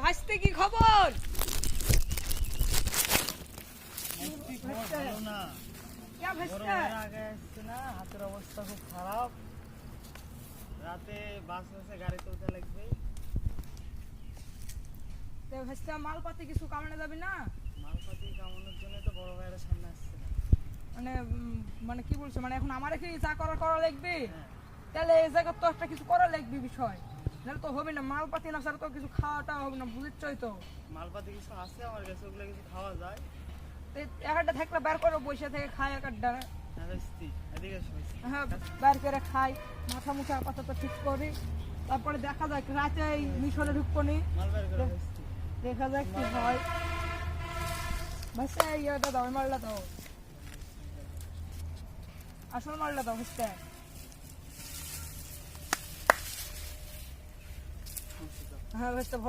ভাসতে কি খবর? ভালো না, क्या भासते? গরমের আগে আসছে না, হাতের অবস্থা খুব খারাপ। রাতে বাসে গাড়িতে উঠে লাগবে। তো ভাসতে মালপাতি কিছু কামানো যাবে না? মালপাতি কামানোর জন্য তো বড় ভাইয়ের সামনে আসছে না। মানে কি বলছো, মানে এখন আমার কি যা করা লাগবে? হ্যাঁ, তাহলে এই জায়গায় তো একটা কিছু করা লাগবে বিষয়, নাহলে তো হবে না। মালপাতি না ছাড়া তো কিছু খাওয়াটা হবে না, বুঝেছই তো। মালপাতি কিছু আছে আমার কাছে, ওগুলো কিছু খাওয়া যায়। তো একটা থাকলে বের করে বসে থেকে খাই একটা। হ্যাঁ বেশি, এদিকে এসো। হ্যাঁ, বের করে খাই, মাথা মুখে আপাতত ঠিক করি, তারপরে দেখা যাক রাতে এই মিশনে ঢুকবো নি, মাল বের করে বেশি। দেখা যাক কি হয়। ভাইসা ইয়েটা দাও, মারলা দাও, আসল মারলা দাও ভাইসা। হ্যাঁ ভাইসা।